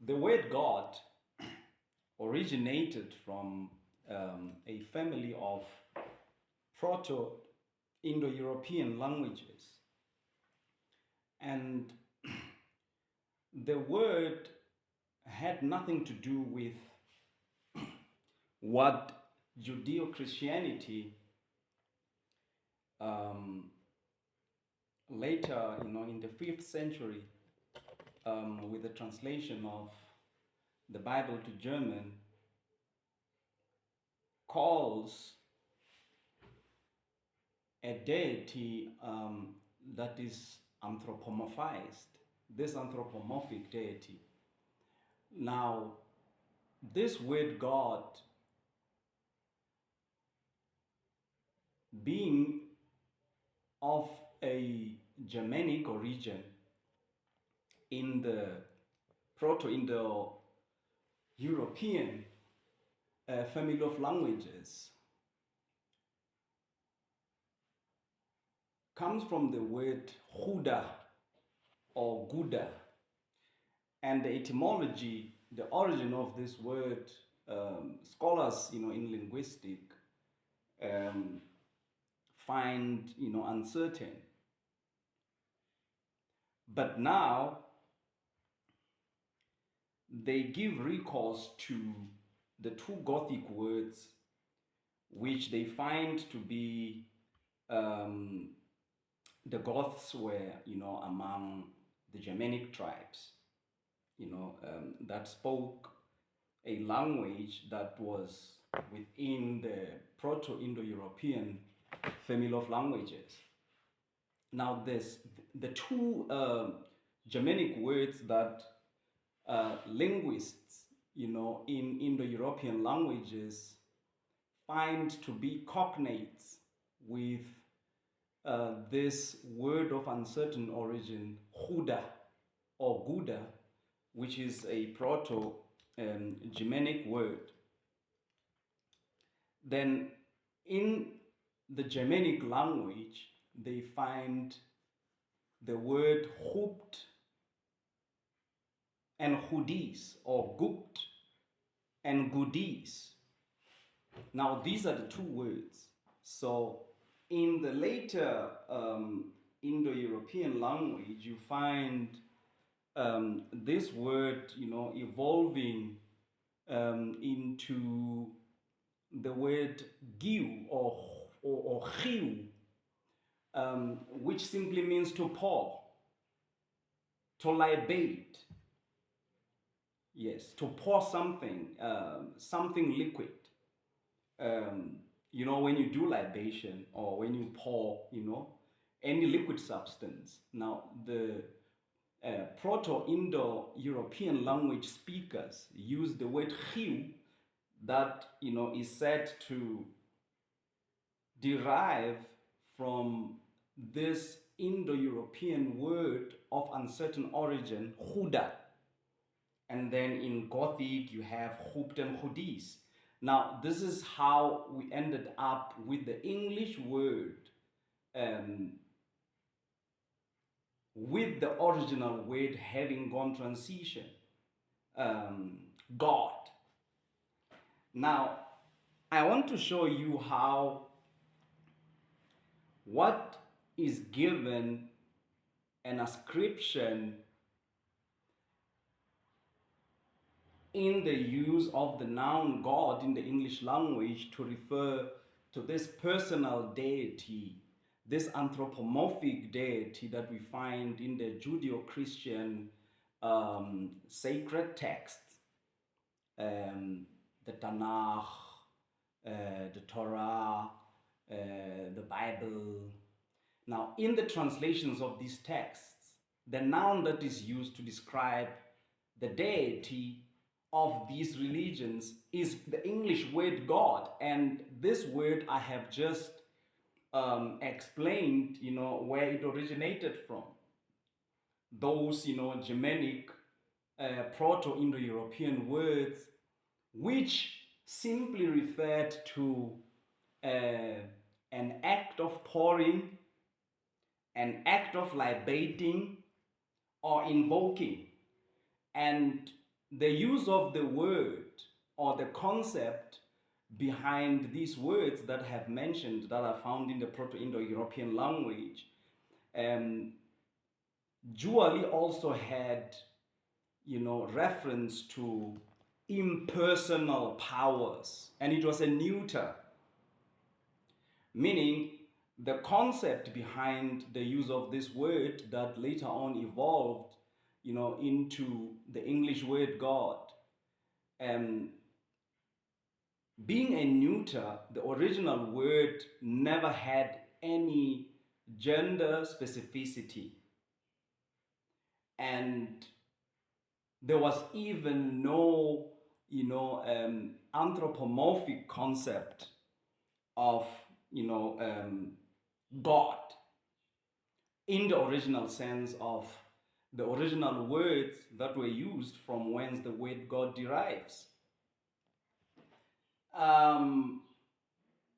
The word God originated from a family of Proto Indo European languages. And the word had nothing to do with what Judeo Christianity um, later, in the 5th century, with the translation of the Bible to German, calls a deity that is anthropomorphized, this anthropomorphic deity. Now, this word God, being of a Germanic origin in the Proto-Indo-European family of languages, comes from the word Huda or Guda. And the etymology, the origin of this word, scholars, in linguistic, um, find, uncertain. But now they give recourse to the two Gothic words, which they find to be the Goths were, among the Germanic tribes, that spoke a language that was within the Proto-Indo-European family of languages. Now, the two Germanic words that linguists, in Indo-European languages find to be cognates with this word of uncertain origin, Huda or Guda, which is a Proto-Germanic word. Then in the Germanic language, they find the word Hupt and Hudis, or Gupt and Gudis. Now, these are the two words. So, in the later Indo-European language, you find this word, evolving into the word giu or chiu, which simply means to pour, to libate. Yes, to pour something, something liquid. When you do libation or when you pour, any liquid substance. Now, the Proto-Indo-European language speakers use the word chiu that, is said to derive from this Indo-European word of uncertain origin, Huda. And then in Gothic, you have Hupt and Hudis. Now, this is how we ended up with the English word with the original word having gone transition, God. Now, I want to show you how what is given an ascription in the use of the noun God in the English language to refer to this personal deity, this anthropomorphic deity that we find in the Judeo-Christian sacred texts, the Tanakh, the Torah, the Bible. Now, in the translations of these texts, the noun that is used to describe the deity of these religions is the English word God. And this word I have just explained, where it originated from. Those, Germanic, Proto-Indo-European words, which simply referred to an act of pouring, an act of libating, or invoking. And the use of the word or the concept behind these words that I have mentioned that are found in the Proto-Indo-European language dually also had, reference to impersonal powers, and it was a neuter, meaning the concept behind the use of this word that later on evolved, into the English word God. Um, Being a neuter, the original word never had any gender specificity, and there was even no, anthropomorphic concept of, God in the original sense of the original words that were used from whence the word God derives. Um,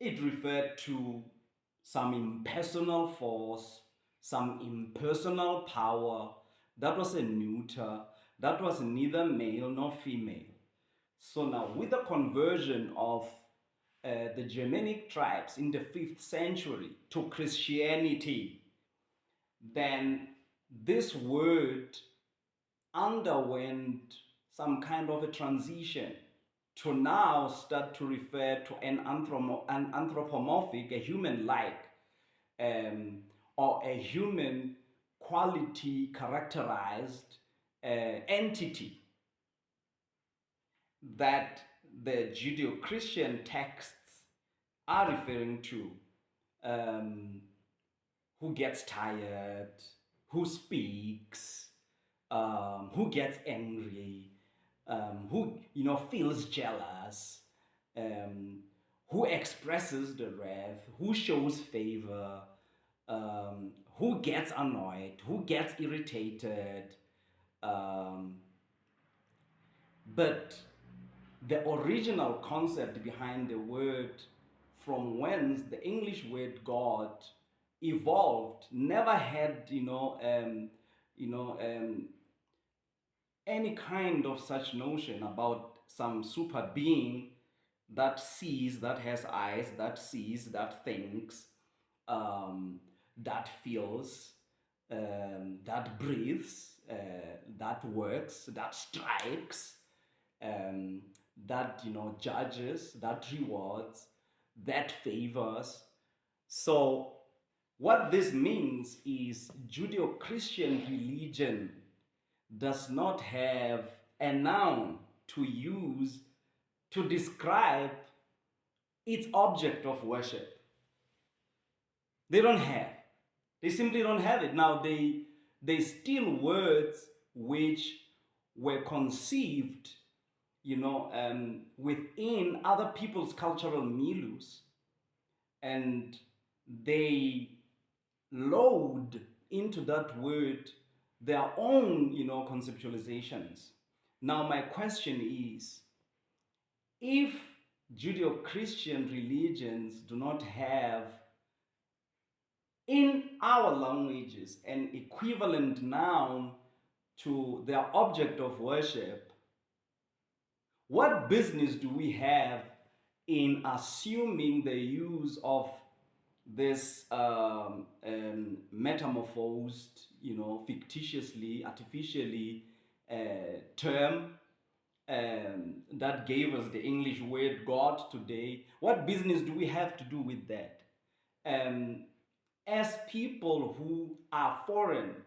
it referred to some impersonal force, some impersonal power that was a neuter, that was neither male nor female. So now, with the conversion of the Germanic tribes in the 5th century to Christianity, then this word underwent some kind of a transition to now start to refer to an anthropomorphic, a human-like, or a human quality characterized entity that the Judeo-Christian texts are referring to, who gets tired, who speaks, who gets angry, who feels jealous, who expresses the wrath, who shows favor, who gets annoyed, who gets irritated. But the original concept behind the word, from whence the English word God evolved, never had any kind of such notion about some super being that sees, that has eyes, that sees, that thinks, that feels, that breathes, that works, that strikes, um, that judges, that rewards, that favors. So what this means is Judeo-Christian religion does not have a noun to use to describe its object of worship. They don't have. They simply don't have it. Now they steal words which were conceived, within other people's cultural milieus, and they load into that word their own, conceptualizations. Now, my question is, if Judeo-Christian religions do not have in our languages an equivalent noun to their object of worship, what business do we have in assuming the use of this metamorphosed, fictitiously, artificially term that gave us the English word God today? What business do we have to do with that? As people who are foreign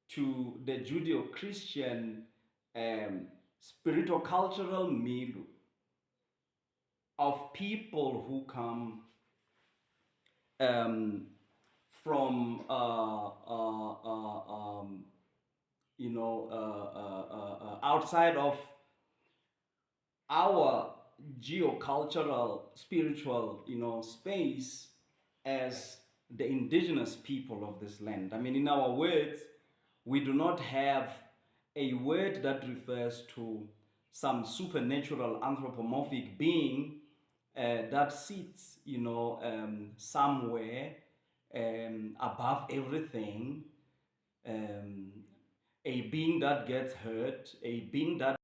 to the Judeo-Christian spiritual cultural milieu of people who come from outside of our geocultural spiritual space, as the indigenous people of this land. I mean, in our words, we do not have a word that refers to some supernatural anthropomorphic being that sits, somewhere above everything, a being that gets hurt, a being that